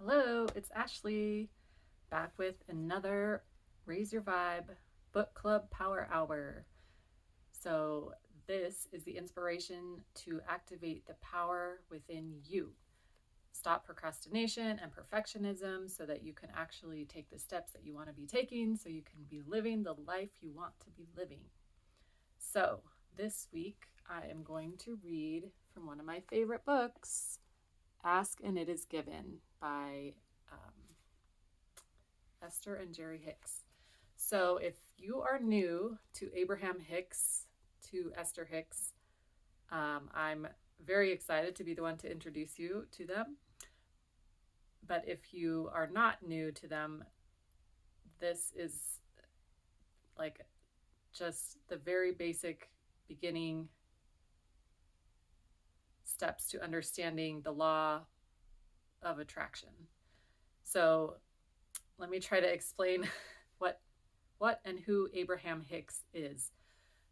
Hello, it's Ashley back with another Raise Your Vibe Book Club Power Hour. So, this is the inspiration to activate the power within you. Stop procrastination and perfectionism so that you can actually take the steps that you want to be taking so you can be living the life you want to be living. So, this week I am going to read from one of my favorite books, Ask and It Is Given by Esther and Jerry Hicks. So if you are new to Abraham Hicks, to Esther Hicks, I'm very excited to be the one to introduce you to them. But if you are not new to them, this is like just the very basic beginning steps to understanding the law of attraction. So let me try to explain what and who Abraham Hicks is.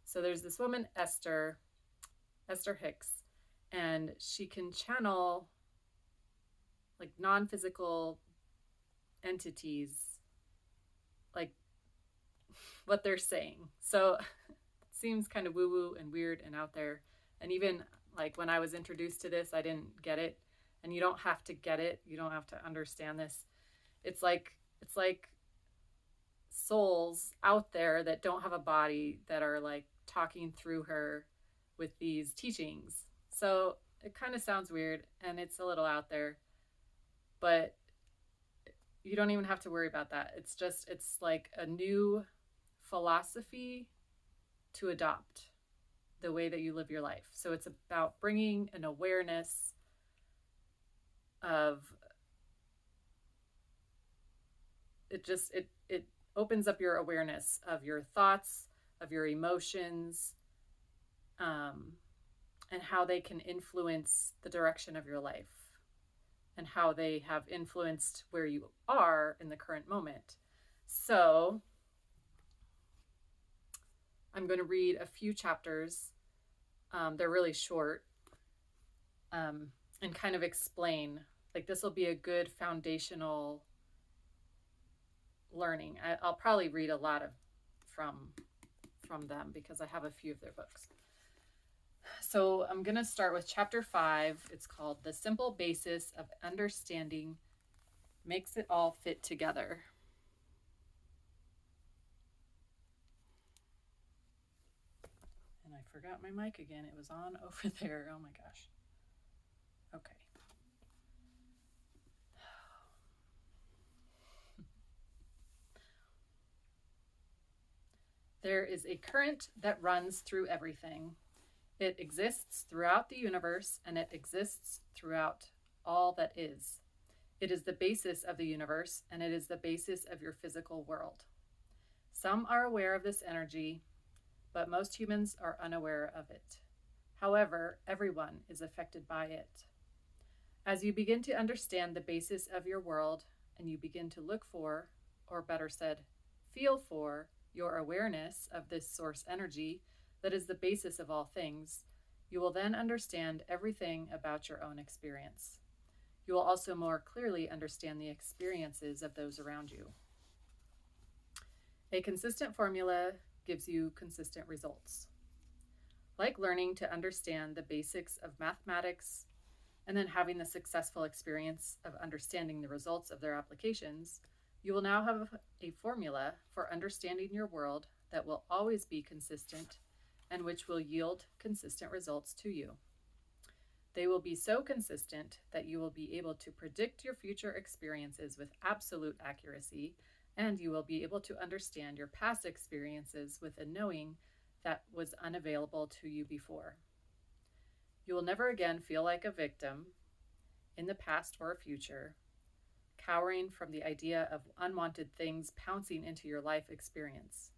So there's this woman, Esther Hicks, and she can channel like non-physical entities, like what they're saying. So it seems kind of woo-woo and weird and out there. And even like when I was introduced to this, I didn't get it. And you don't have to get it. You don't have to understand this. It's like souls out there that don't have a body that are like talking through her with these teachings. So it kind of sounds weird and it's a little out there, but you don't even have to worry about that. It's like a new philosophy to adopt the way that you live your life. So it's about bringing an awareness of it opens up your awareness of your thoughts, of your emotions, and how they can influence the direction of your life and how they have influenced where you are in the current moment. So I'm going to read a few chapters. They're really short, and kind of explain, like this will be a good foundational learning. I'll probably read a lot of from them because I have a few of their books. So I'm going to start with chapter 5. It's called The Simple Basis of Understanding Makes It All Fit Together. And I forgot my mic again. It was on over there. Oh my gosh. Okay. There is a current that runs through everything. It exists throughout the universe, and it exists throughout all that is. It is the basis of the universe, and it is the basis of your physical world. Some are aware of this energy, but most humans are unaware of it. However, everyone is affected by it. As you begin to understand the basis of your world, and you begin to look for, or better said, feel for, your awareness of this source energy that is the basis of all things, you will then understand everything about your own experience. You will also more clearly understand the experiences of those around you. A consistent formula gives you consistent results. Like learning to understand the basics of mathematics and then having the successful experience of understanding the results of their applications, you will now have a formula for understanding your world that will always be consistent and which will yield consistent results to you. They will be so consistent that you will be able to predict your future experiences with absolute accuracy, and you will be able to understand your past experiences with a knowing that was unavailable to you before. You will never again feel like a victim in the past or future, cowering from the idea of unwanted things pouncing into your life experience.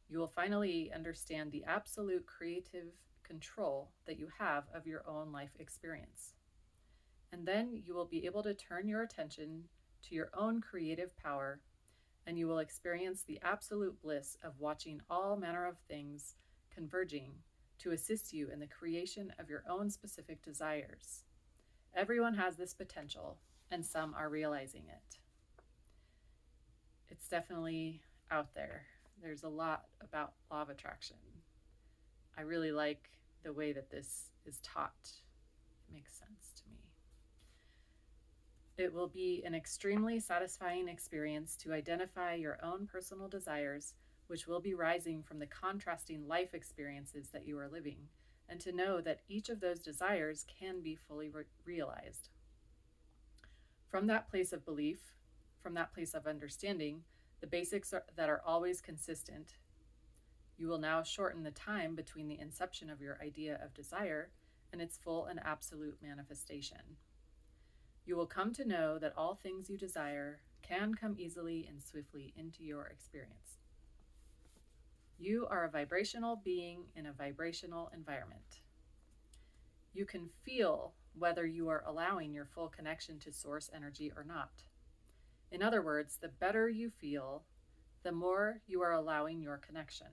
You will finally understand the absolute creative control that you have of your own life experience. And then you will be able to turn your attention to your own creative power, and you will experience the absolute bliss of watching all manner of things converging to assist you in the creation of your own specific desires. Everyone has this potential, and some are realizing it. It's definitely out there. There's a lot about law of attraction. I really like the way that this is taught. It makes sense to me. It will be an extremely satisfying experience to identify your own personal desires, which will be rising from the contrasting life experiences that you are living, and to know that each of those desires can be fully realized. From that place of belief, from that place of understanding, the basics that are always consistent, you will now shorten the time between the inception of your idea of desire and its full and absolute manifestation. You will come to know that all things you desire can come easily and swiftly into your experience. You are a vibrational being in a vibrational environment. You can feel whether you are allowing your full connection to source energy or not. In other words, the better you feel, the more you are allowing your connection.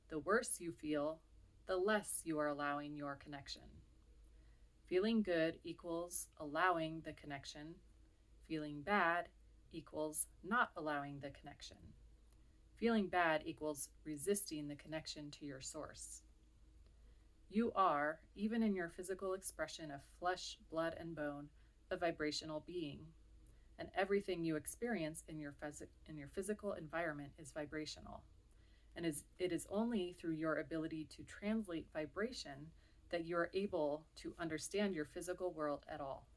The worse you feel, the less you are allowing your connection. Feeling good equals allowing the connection. Feeling bad equals not allowing the connection. Feeling bad equals resisting the connection to your source. You are, even in your physical expression of flesh, blood, and bone, a vibrational being, and everything you experience in your physical environment is vibrational. And it is only through your ability to translate vibration that you are able to understand your physical world at all.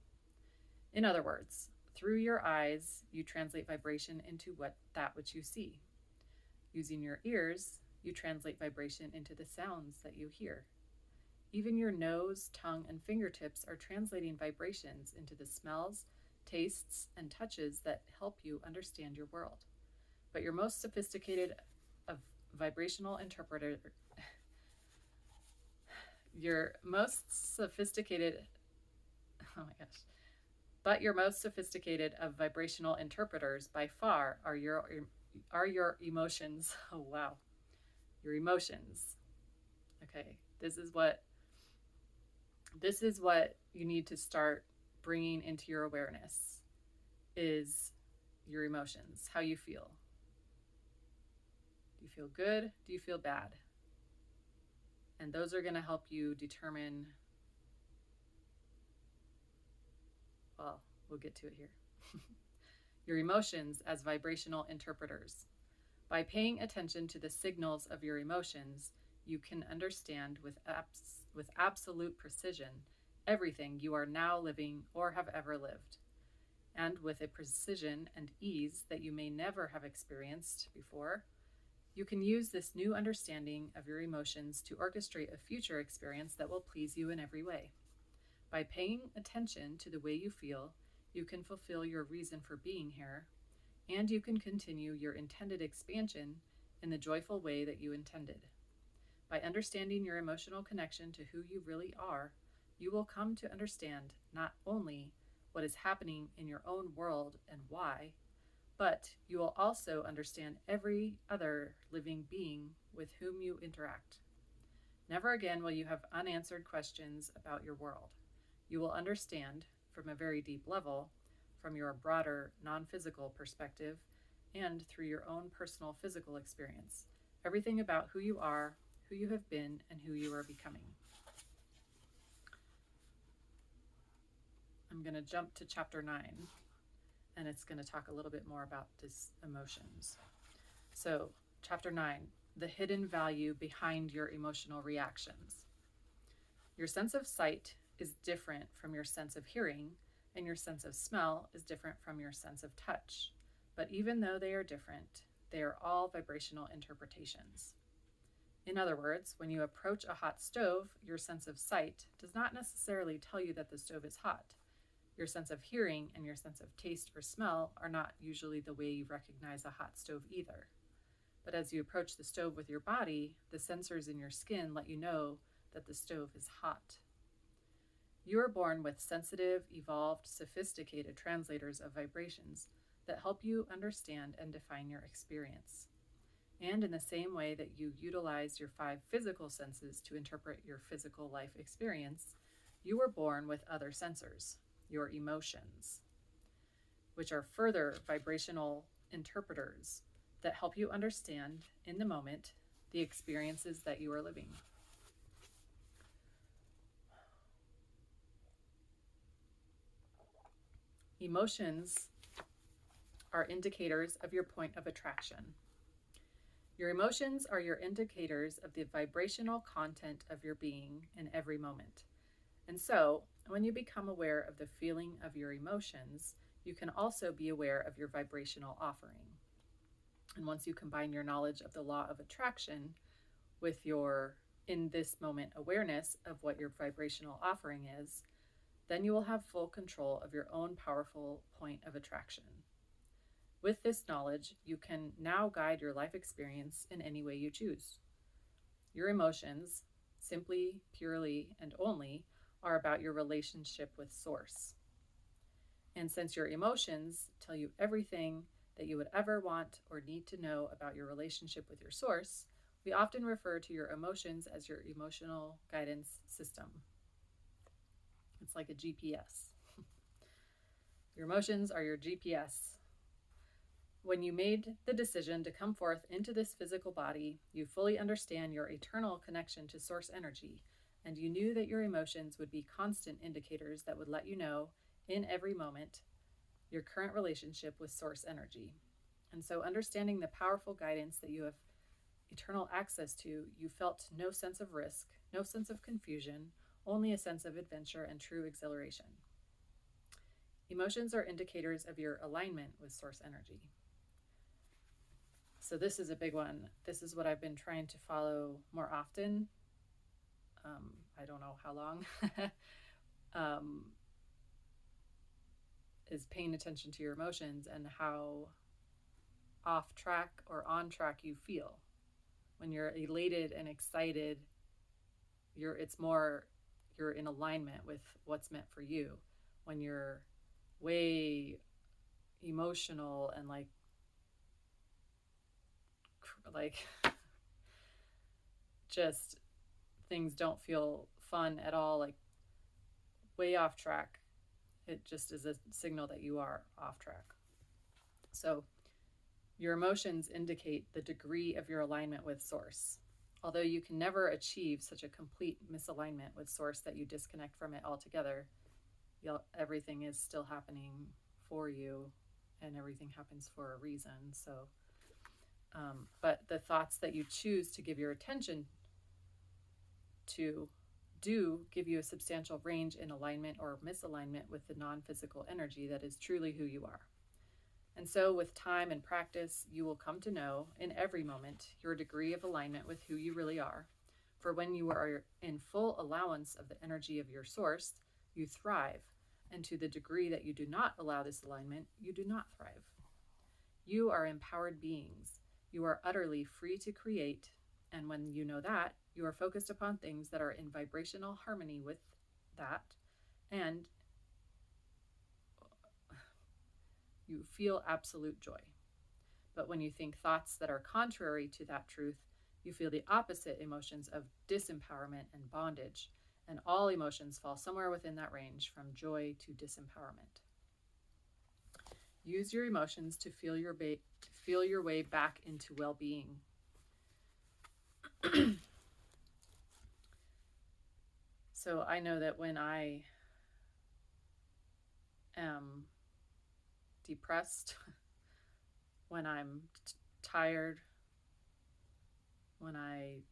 In other words, through your eyes, you translate vibration into that which you see. Using your ears, you translate vibration into the sounds that you hear. Even your nose, tongue, and fingertips are translating vibrations into the smells, tastes, and touches that help you understand your world. But your most sophisticated of vibrational interpreter, your most sophisticated of vibrational interpreters by far are your emotions. Oh wow, your emotions. Okay, this is what you need to start bringing into your awareness is your emotions, how you feel. Do you feel good? Do you feel bad? And those are going to help you determine, well, we'll get to it here. Your emotions as vibrational interpreters. By paying attention to the signals of your emotions, you can understand with absolute precision everything you are now living or have ever lived, and with a precision and ease that you may never have experienced before. You can use this new understanding of your emotions to orchestrate a future experience that will please you in every way. By paying attention to the way you feel, you can fulfill your reason for being here, and you can continue your intended expansion in the joyful way that you intended. By understanding your emotional connection to who you really are, you will come to understand not only what is happening in your own world and why, but you will also understand every other living being with whom you interact. Never again will you have unanswered questions about your world. You will understand, from a very deep level, from your broader non-physical perspective, and through your own personal physical experience, everything about who you are, who you have been, and who you are becoming. I'm going to jump to chapter 9, and it's going to talk a little bit more about these emotions. So, chapter 9, the hidden value behind your emotional reactions. Your sense of sight is different from your sense of hearing, and your sense of smell is different from your sense of touch. But even though they are different, they are all vibrational interpretations. In other words, when you approach a hot stove, your sense of sight does not necessarily tell you that the stove is hot. Your sense of hearing and your sense of taste or smell are not usually the way you recognize a hot stove either. But as you approach the stove with your body, the sensors in your skin let you know that the stove is hot. You are born with sensitive, evolved, sophisticated translators of vibrations that help you understand and define your experience. And in the same way that you utilize your 5 physical senses to interpret your physical life experience, you were born with other sensors, your emotions. which are further vibrational interpreters that help you understand in the moment the experiences that you are living. Emotions are indicators of your point of attraction. Your emotions are your indicators of the vibrational content of your being in every moment. And so, when you become aware of the feeling of your emotions, you can also be aware of your vibrational offering. And once you combine your knowledge of the law of attraction with your in this moment awareness of what your vibrational offering is, then you will have full control of your own powerful point of attraction. With this knowledge, you can now guide your life experience in any way you choose. Your emotions, simply, purely, and only, are about your relationship with Source. And since your emotions tell you everything that you would ever want or need to know about your relationship with your Source, we often refer to your emotions as your emotional guidance system. It's like a GPS. Your emotions are your GPS. When you made the decision to come forth into this physical body, you fully understand your eternal connection to Source energy, and you knew that your emotions would be constant indicators that would let you know, in every moment, your current relationship with Source energy. And so, understanding the powerful guidance that you have eternal access to, you felt no sense of risk, no sense of confusion, only a sense of adventure and true exhilaration. Emotions are indicators of your alignment with Source energy. So this is a big one. This is what I've been trying to follow more often. I don't know how long. Is paying attention to your emotions and how off track or on track you feel. When you're elated and excited, you're in alignment with what's meant for you. When you're way emotional and like just things don't feel fun at all, like way off track, it just is a signal that you are off track. So your emotions indicate the degree of your alignment with Source. Although you can never achieve such a complete misalignment with Source that you disconnect from it altogether, everything is still happening for you, and everything happens for a reason. So, but the thoughts that you choose to give your attention to do give you a substantial range in alignment or misalignment with the non-physical energy that is truly who you are. And so with time and practice, you will come to know in every moment your degree of alignment with who you really are. For when you are in full allowance of the energy of your Source, you thrive. And to the degree that you do not allow this alignment, you do not thrive. You are empowered beings. You are utterly free to create. And when you know that, you are focused upon things that are in vibrational harmony with that, and you feel absolute joy. But when you think thoughts that are contrary to that truth, you feel the opposite emotions of disempowerment and bondage, and all emotions fall somewhere within that range from joy to disempowerment. Use your emotions to feel your way back into well-being. So I know that when I am depressed, when I'm tired, when I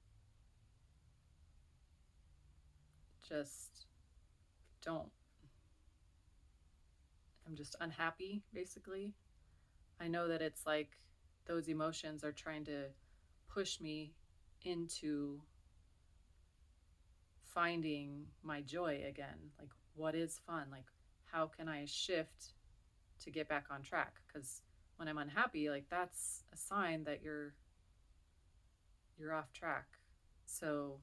just I'm just unhappy, basically. I know that it's like those emotions are trying to push me into finding my joy again. Like, what is fun? Like, how can I shift to get back on track? Because when I'm unhappy, like, that's a sign that you're off track. So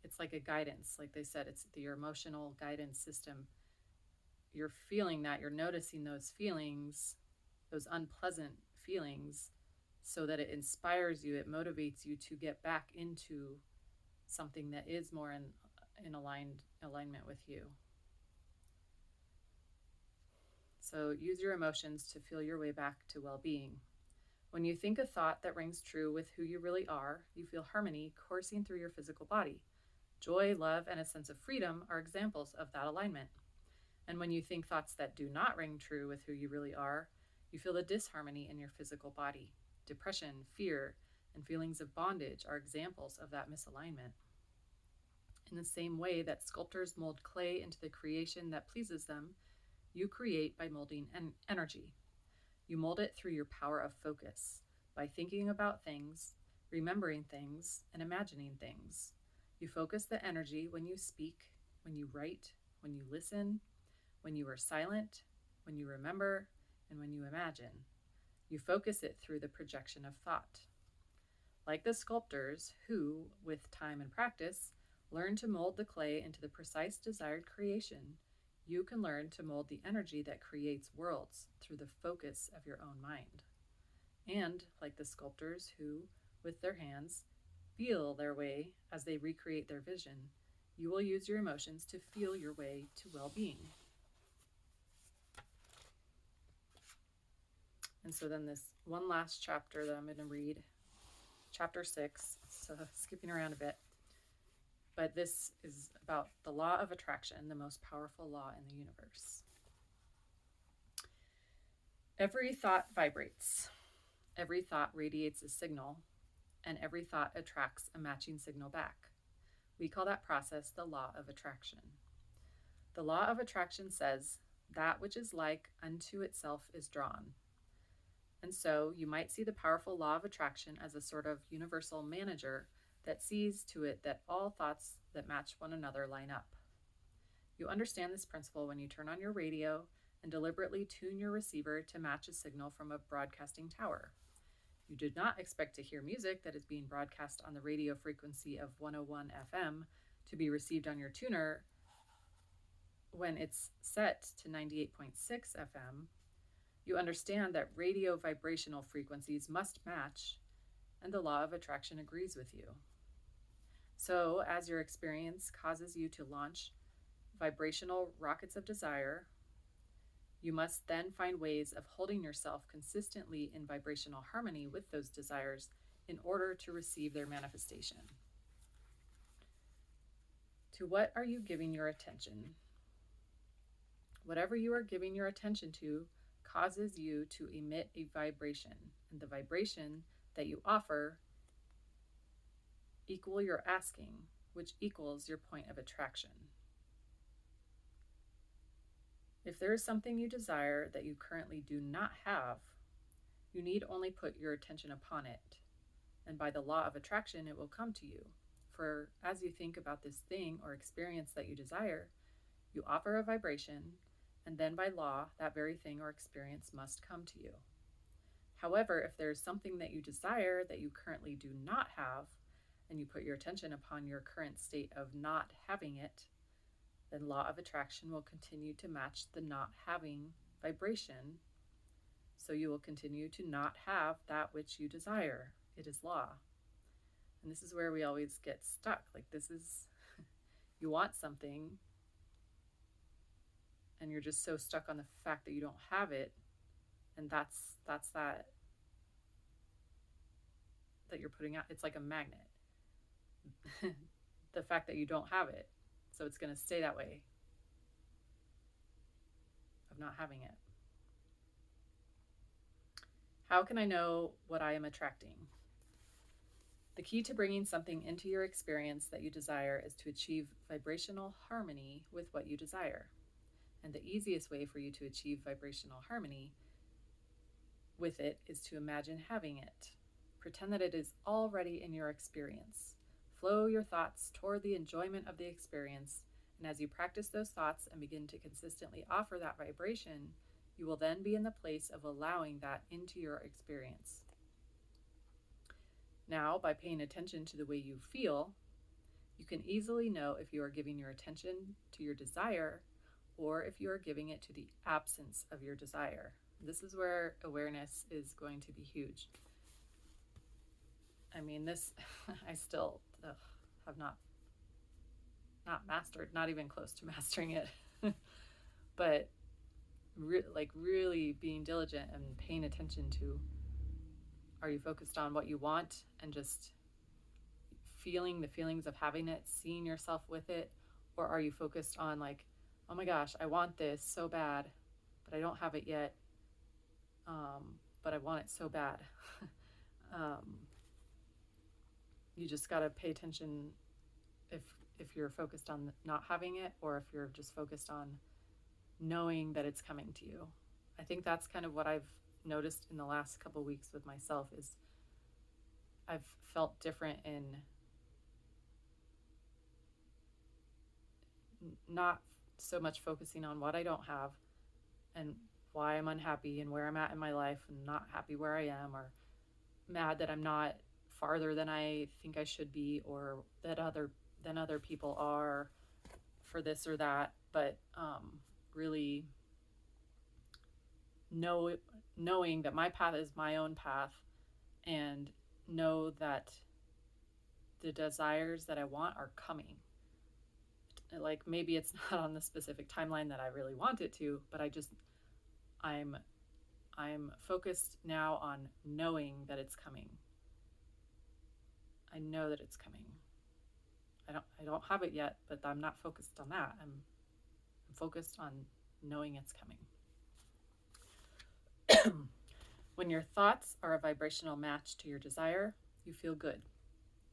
it's like a guidance. Like they said, it's your emotional guidance system. You're feeling that, you're noticing those feelings, those unpleasant feelings, so that it inspires you, it motivates you to get back into something that is more in alignment with you. So use your emotions to feel your way back to well-being. When you think a thought that rings true with who you really are, you feel harmony coursing through your physical body. Joy, love, and a sense of freedom are examples of that alignment. And when you think thoughts that do not ring true with who you really are, you feel the disharmony in your physical body. Depression, fear, and feelings of bondage are examples of that misalignment. In the same way that sculptors mold clay into the creation that pleases them, you create by molding energy. You mold it through your power of focus, by thinking about things, remembering things, and imagining things. You focus the energy when you speak, when you write, when you listen, when you are silent, when you remember, and when you imagine. You focus it through the projection of thought. Like the sculptors who, with time and practice, learn to mold the clay into the precise desired creation, you can learn to mold the energy that creates worlds through the focus of your own mind. And like the sculptors who, with their hands, feel their way as they recreate their vision, you will use your emotions to feel your way to well-being. And so then this one last chapter that I'm going to read, chapter 6, so skipping around a bit. But this is about the law of attraction, the most powerful law in the universe. Every thought vibrates. Every thought radiates a signal, and every thought attracts a matching signal back. We call that process the law of attraction. The law of attraction says, that which is like unto itself is drawn. And so you might see the powerful law of attraction as a sort of universal manager that sees to it that all thoughts that match one another line up. You understand this principle when you turn on your radio and deliberately tune your receiver to match a signal from a broadcasting tower. You did not expect to hear music that is being broadcast on the radio frequency of 101 FM to be received on your tuner when it's set to 98.6 FM. You understand that radio vibrational frequencies must match, and the law of attraction agrees with you. So, as your experience causes you to launch vibrational rockets of desire, you must then find ways of holding yourself consistently in vibrational harmony with those desires in order to receive their manifestation. To what are you giving your attention? Whatever you are giving your attention to causes you to emit a vibration, and the vibration that you offer equal your asking, which equals your point of attraction. If there is something you desire that you currently do not have, you need only put your attention upon it, and by the law of attraction, it will come to you. For as you think about this thing or experience that you desire, you offer a vibration, and then by law, that very thing or experience must come to you. However, if there is something that you desire that you currently do not have, and you put your attention upon your current state of not having it, then law of attraction will continue to match the not having vibration. So you will continue to not have that which you desire. It is law. And this is where we always get stuck. Like this is, you want something and you're just so stuck on the fact that you don't have it. And that's that you're putting out. It's like a magnet. The fact that you don't have it. So it's going to stay that way of not having it. How can I know what I am attracting? The key to bringing something into your experience that you desire is to achieve vibrational harmony with what you desire. And the easiest way for you to achieve vibrational harmony with it is to imagine having it. Pretend that it is already in your experience. Flow your thoughts toward the enjoyment of the experience, and as you practice those thoughts and begin to consistently offer that vibration, you will then be in the place of allowing that into your experience. Now, by paying attention to the way you feel, you can easily know if you are giving your attention to your desire or if you are giving it to the absence of your desire. This is where awareness is going to be huge. I mean, this, I still have not mastered, not even close to mastering it. But really being diligent and paying attention to, are you focused on what you want and just feeling the feelings of having it, seeing yourself with it? Or are you focused on like, oh my gosh, I want this so bad, but I don't have it yet, but I want it so bad. You just got to pay attention if you're focused on not having it, or if you're just focused on knowing that it's coming to you. I think that's kind of what I've noticed in the last couple weeks with myself, is I've felt different in not so much focusing on what I don't have and why I'm unhappy and where I'm at in my life and not happy where I am, or mad that I'm not farther than I think I should be, or that other people are for this or that, but really knowing that my path is my own path, and know that the desires that I want are coming. Like, maybe it's not on the specific timeline that I really want it to, but I'm focused now on knowing that it's coming. I know that it's coming. I don't have it yet, but I'm not focused on that. I'm focused on knowing it's coming. When your thoughts are a vibrational match to your desire, you feel good.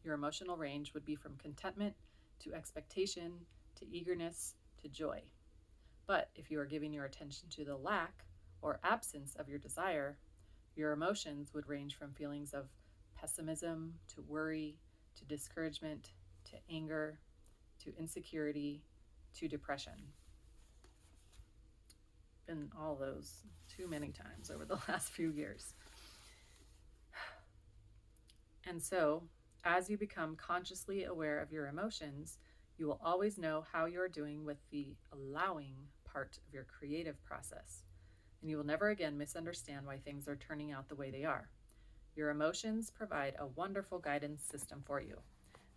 Your emotional range would be from contentment to expectation to eagerness to joy. But if you are giving your attention to the lack or absence of your desire, your emotions would range from feelings of pessimism to worry to discouragement to anger to insecurity to depression. Been all those too many times over the last few years. And so, as you become consciously aware of your emotions, you will always know how you are doing with the allowing part of your creative process. And you will never again misunderstand why things are turning out the way they are. Your emotions provide a wonderful guidance system for you.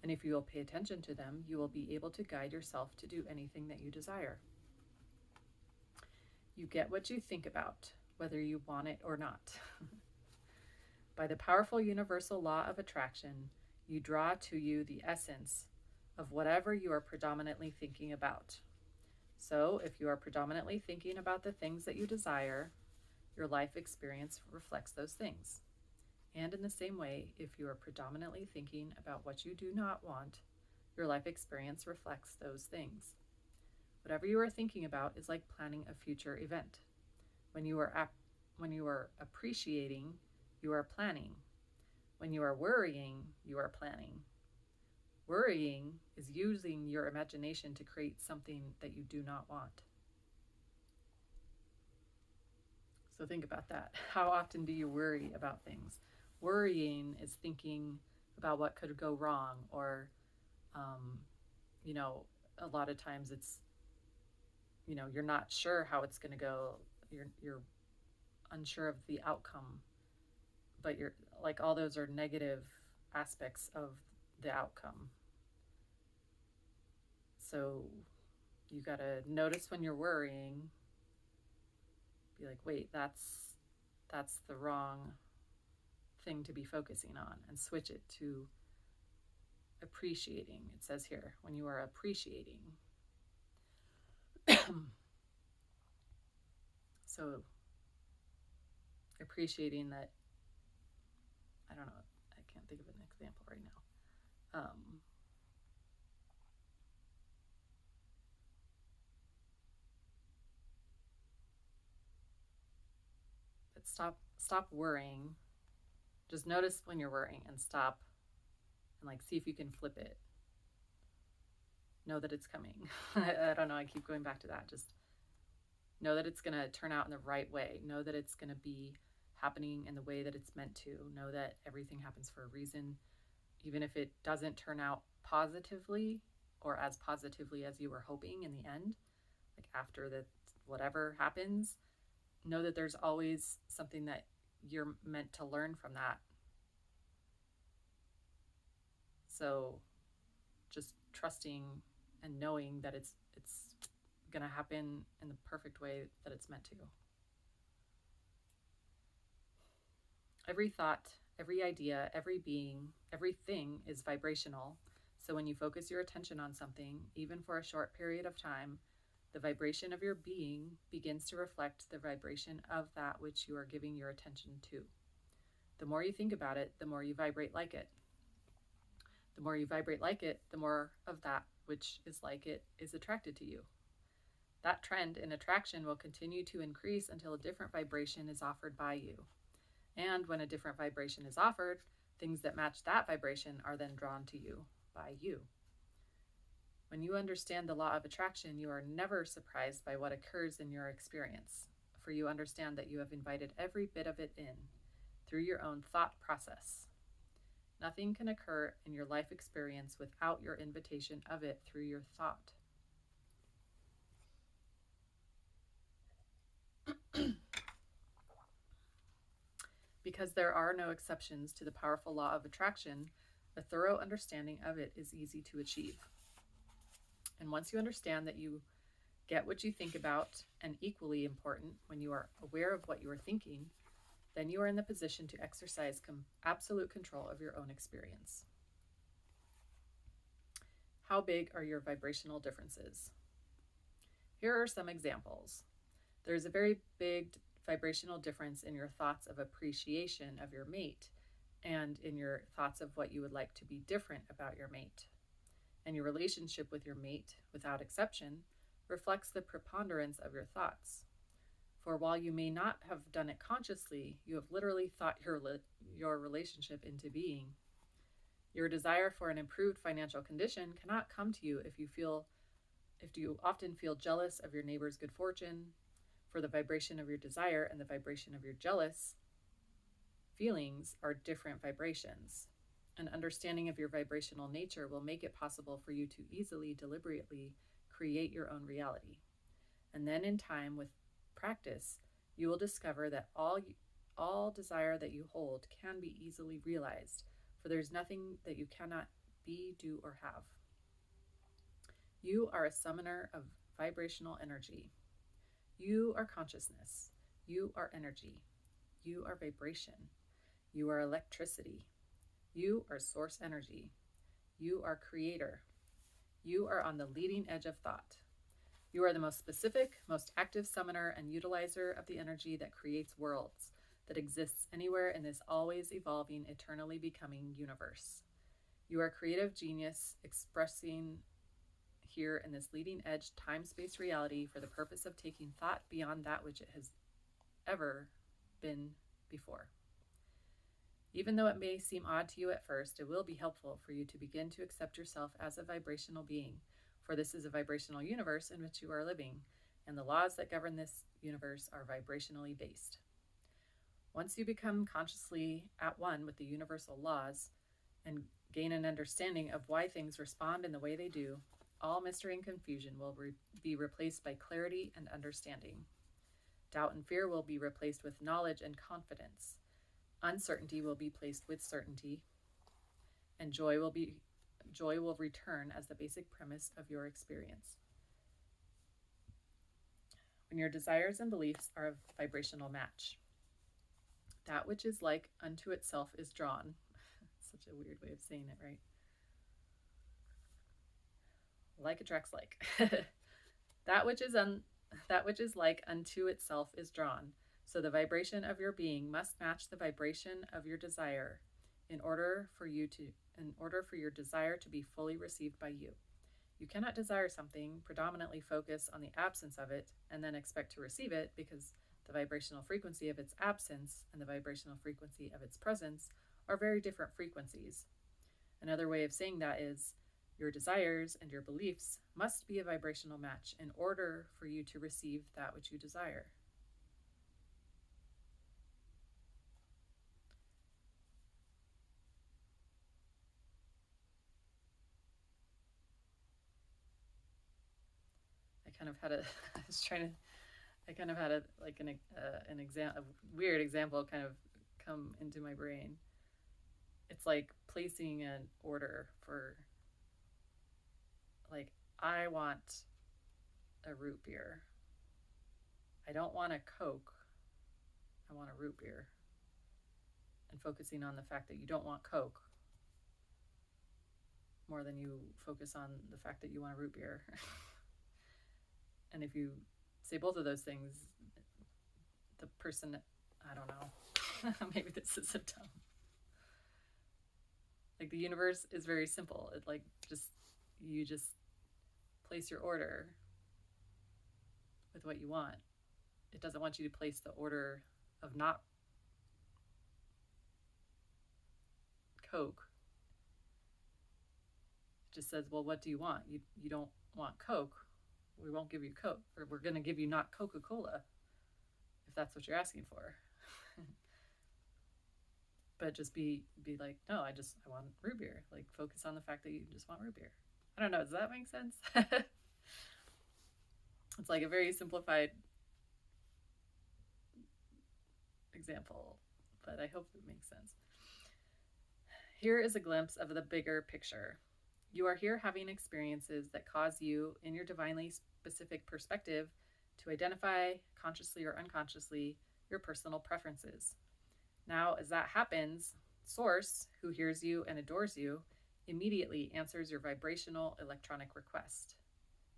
And if you will pay attention to them, you will be able to guide yourself to do anything that you desire. You get what you think about, whether you want it or not. By the powerful universal law of attraction, you draw to you the essence of whatever you are predominantly thinking about. So, if you are predominantly thinking about the things that you desire, your life experience reflects those things. And in the same way, if you are predominantly thinking about what you do not want, your life experience reflects those things. Whatever you are thinking about is like planning a future event. When you are appreciating, you are planning. When you are worrying, you are planning. Worrying is using your imagination to create something that you do not want. So think about that. How often do you worry about things? Worrying is thinking about what could go wrong, or, a lot of times it's, you're not sure how it's going to go. You're unsure of the outcome, but you're like, all those are negative aspects of the outcome. So you got to notice when you're worrying, be like, wait, that's the wrong thing to be focusing on, and switch it to appreciating. It says here, when you are appreciating. So appreciating that, I don't know, I can't think of an example right now. But stop worrying. Just notice when you're worrying and stop, and like see if you can flip it. Know that it's coming. I don't know, I keep going back to that. Just know that it's going to turn out in the right way. Know that it's going to be happening in the way that it's meant to. Know that everything happens for a reason. Even if it doesn't turn out positively, or as positively as you were hoping in the end, like after that, whatever happens, know that there's always something that you're meant to learn from that. So just trusting and knowing that it's going to happen in the perfect way that it's meant to. Every thought, every idea, every being, everything is vibrational. So when you focus your attention on something, even for a short period of time, the vibration of your being begins to reflect the vibration of that which you are giving your attention to. The more you think about it, the more you vibrate like it. The more you vibrate like it, the more of that which is like it is attracted to you. That trend in attraction will continue to increase until a different vibration is offered by you. And when a different vibration is offered, things that match that vibration are then drawn to you by you. When you understand the law of attraction, you are never surprised by what occurs in your experience, for you understand that you have invited every bit of it in through your own thought process. Nothing can occur in your life experience without your invitation of it through your thought. Because there are no exceptions to the powerful law of attraction, a thorough understanding of it is easy to achieve. And once you understand that you get what you think about, and equally important, when you are aware of what you are thinking, then you are in the position to exercise absolute control of your own experience. How big are your vibrational differences? Here are some examples. There's a very big vibrational difference in your thoughts of appreciation of your mate and in your thoughts of what you would like to be different about your mate. And your relationship with your mate, without exception, reflects the preponderance of your thoughts. For while you may not have done it consciously, you have literally thought your relationship into being. Your desire for an improved financial condition cannot come to you if you often feel jealous of your neighbor's good fortune. For the vibration of your desire and the vibration of your jealous feelings are different vibrations. An understanding of your vibrational nature will make it possible for you to easily, deliberately create your own reality. And then in time, with practice, you will discover that all desire that you hold can be easily realized, for there's nothing that you cannot be, do, or have. You are a summoner of vibrational energy. You are consciousness. You are energy. You are vibration. You are electricity. You are source energy. You are creator. You are on the leading edge of thought. You are the most specific, most active summoner and utilizer of the energy that creates worlds, that exists anywhere in this always evolving, eternally becoming universe. You are creative genius expressing here in this leading edge time-space reality for the purpose of taking thought beyond that which it has ever been before. Even though it may seem odd to you at first, it will be helpful for you to begin to accept yourself as a vibrational being, for this is a vibrational universe in which you are living, and the laws that govern this universe are vibrationally based. Once you become consciously at one with the universal laws and gain an understanding of why things respond in the way they do, all mystery and confusion will be replaced by clarity and understanding. Doubt and fear will be replaced with knowledge and confidence. Uncertainty will be placed with certainty, and joy will return as the basic premise of your experience. When your desires and beliefs are a vibrational match, that which is like unto itself is drawn. Such a weird way of saying it, right? Like attracts like. That which is like unto itself is drawn. So the vibration of your being must match the vibration of your desire in order for your desire to be fully received by you. You cannot desire something, predominantly focus on the absence of it, and then expect to receive it, because the vibrational frequency of its absence and the vibrational frequency of its presence are very different frequencies. Another way of saying that is, your desires and your beliefs must be a vibrational match in order for you to receive that which you desire. A weird example kind of come into my brain. It's like placing an order for, like, I want a root beer. I don't want a Coke. I want a root beer. And focusing on the fact that you don't want Coke more than you focus on the fact that you want a root beer. And if you say both of those things, the person, I don't know, maybe this isn't dumb. Like, the universe is very simple. It you just place your order with what you want. It doesn't want you to place the order of not Coke. It just says, well, what do you want? You don't want Coke. We won't give you Coke, or we're going to give you not Coca-Cola, if that's what you're asking for. But just be like, no, I want root beer. Like, focus on the fact that you just want root beer. I don't know. Does that make sense? It's like a very simplified example, but I hope it makes sense. Here is a glimpse of the bigger picture. You are here having experiences that cause you, in your divinely specific perspective, to identify, consciously or unconsciously, your personal preferences. Now, as that happens, Source, who hears you and adores you, immediately answers your vibrational electronic request,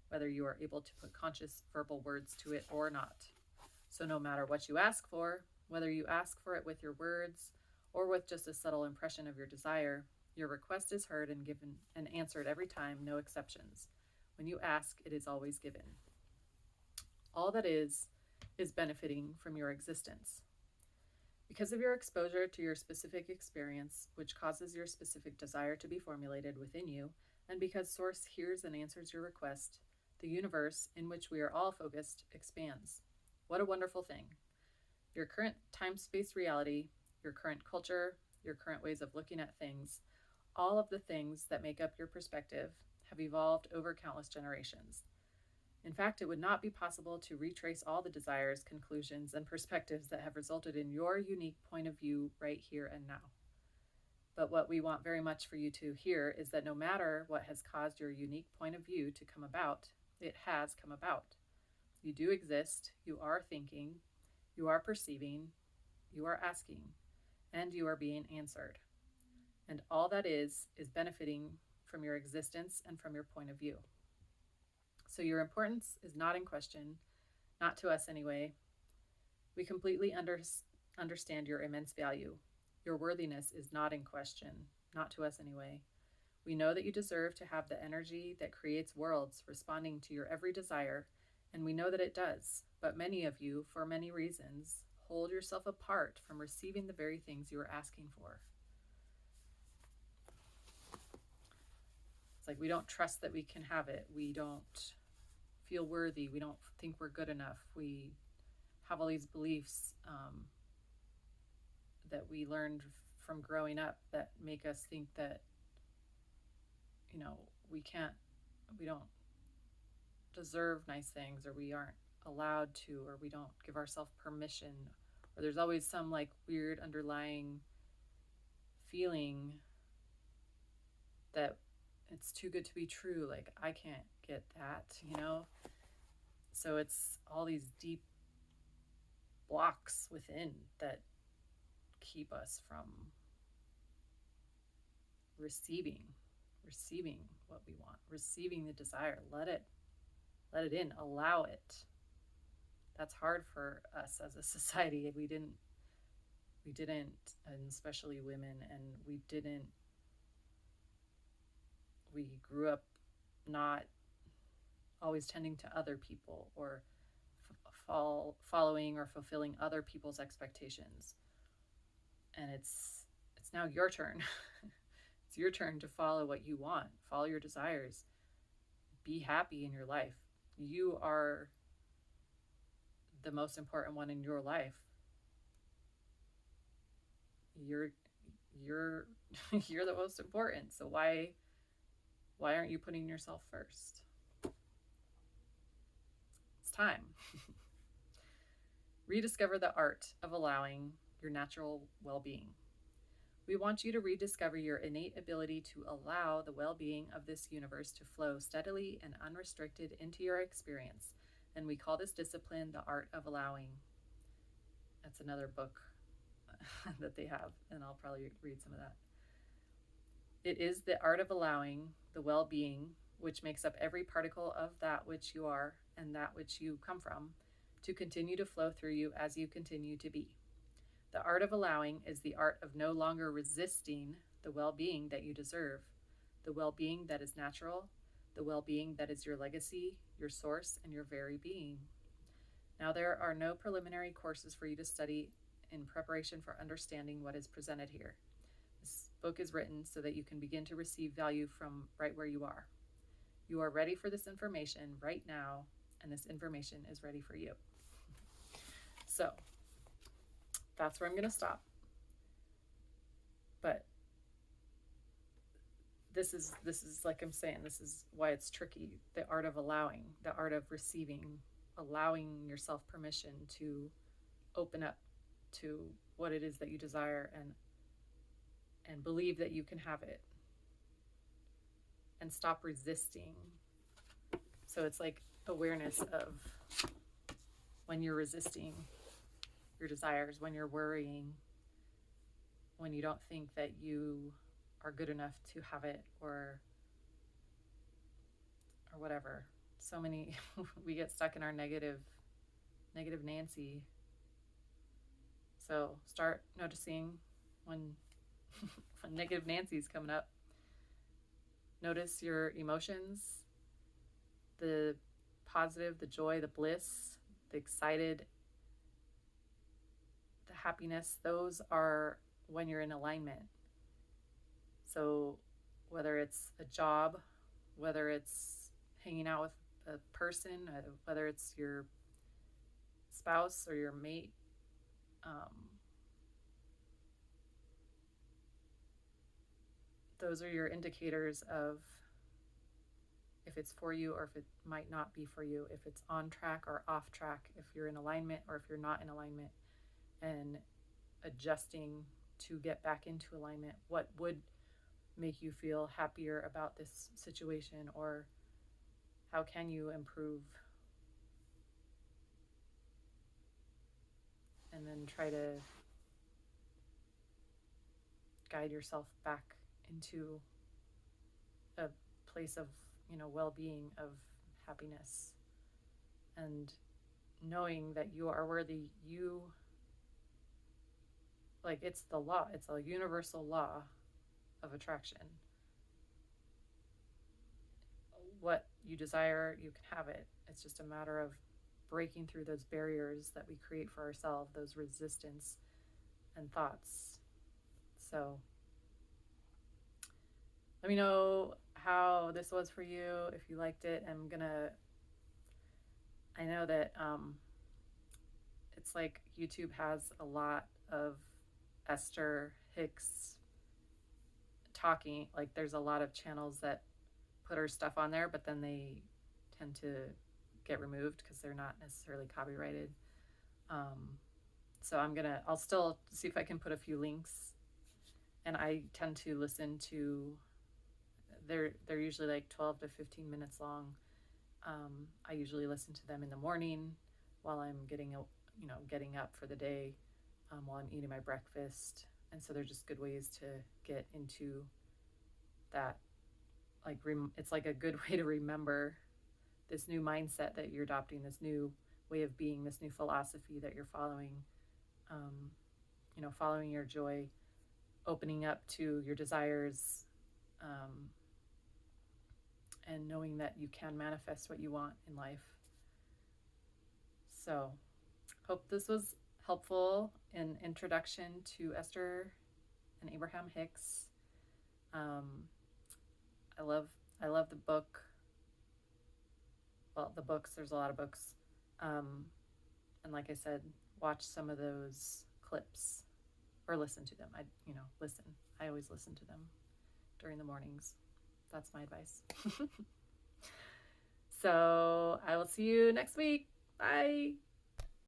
whether you are able to put conscious verbal words to it or not. So no matter what you ask for, whether you ask for it with your words or with just a subtle impression of your desire, your request is heard and given and answered every time, no exceptions. When you ask, it is always given. All that is benefiting from your existence. Because of your exposure to your specific experience, which causes your specific desire to be formulated within you, and because Source hears and answers your request, the universe in which we are all focused expands. What a wonderful thing. Your current time-space reality, your current culture, your current ways of looking at things, all of the things that make up your perspective have evolved over countless generations. In fact, it would not be possible to retrace all the desires, conclusions, and perspectives that have resulted in your unique point of view right here and now. But what we want very much for you to hear is that no matter what has caused your unique point of view to come about, it has come about. You do exist, you are thinking, you are perceiving, you are asking, and you are being answered. And all that is benefiting from your existence and from your point of view. So your importance is not in question, not to us anyway. We completely understand your immense value. Your worthiness is not in question, not to us anyway. We know that you deserve to have the energy that creates worlds responding to your every desire, and we know that it does. But many of you, for many reasons, hold yourself apart from receiving the very things you are asking for. It's like we don't trust that we can have it. We don't feel worthy. We don't think we're good enough. We have all these beliefs that we learned from growing up that make us think that, we don't deserve nice things, or we aren't allowed to, or we don't give ourselves permission, or there's always some like weird underlying feeling that it's too good to be true. Like, I can't get that, So it's all these deep blocks within that keep us from receiving what we want, receiving the desire. Let it in, allow it. That's hard for us as a society. We didn't, and especially women, and we grew up not always tending to other people, or following or fulfilling other people's expectations. And it's now your turn. It's your turn to follow what you want, follow your desires, be happy in your life. You are the most important one in your life. You're the most important. So why aren't you putting yourself first? It's time. Rediscover the art of allowing your natural well-being. We want you to rediscover your innate ability to allow the well-being of this universe to flow steadily and unrestricted into your experience, And we call this discipline the art of allowing. That's another book that they have, and I'll probably read some of that. It is the art of allowing the well-being which makes up every particle of that which you are and that which you come from to continue to flow through you as you continue to be. The art of allowing is the art of no longer resisting the well-being that you deserve, the well-being that is natural, the well-being that is your legacy, your source, and your very being. Now, there are no preliminary courses for you to study in preparation for understanding what is presented here. This book is written so that you can begin to receive value from right where you are. You are ready for this information right now, and this information is ready for you. So, that's where I'm going to stop. But this is like I'm saying, this is why it's tricky. The art of allowing, the art of receiving, allowing yourself permission to open up to what it is that you desire and believe that you can have it. And stop resisting. So it's like awareness of when you're resisting your desires, when you're worrying, when you don't think that you are good enough to have it, or whatever. So many, we get stuck in our negative Nancy. So start noticing when negative Nancy's coming up. Notice your emotions, the positive, the joy, the bliss, the excited, the happiness. Those are when you're in alignment. So whether it's a job, whether it's hanging out with a person, whether it's your spouse or your mate, those are your indicators of if it's for you or if it might not be for you, if it's on track or off track, if you're in alignment or if you're not in alignment, and adjusting to get back into alignment. What would make you feel happier about this situation, or how can you improve? And then try to guide yourself back into a place of, well-being, of happiness, and knowing that you are worthy. It's the law. It's a universal law of attraction. What you desire, you can have it. It's just a matter of breaking through those barriers that we create for ourselves, those resistance and thoughts. So let me know how this was for you, if you liked it. I know that it's like YouTube has a lot of Esther Hick's talking. Like there's a lot of channels that put her stuff on there, but then they tend to get removed because they're not necessarily copyrighted. So I'll still see if I can put a few links. And I tend to listen to, they're usually like 12 to 15 minutes long. I usually listen to them in the morning while I'm getting up for the day, while I'm eating my breakfast. And so they're just good ways to get into that. It's like a good way to remember this new mindset that you're adopting, this new way of being, this new philosophy that you're following, following your joy, opening up to your desires, and knowing that you can manifest what you want in life. So, hope this was helpful in introduction to Esther and Abraham Hicks. I love the book. Well, the books, there's a lot of books. And like I said, watch some of those clips or listen to them. Listen. I always listen to them during the mornings. That's my advice. So I will see you next week. Bye.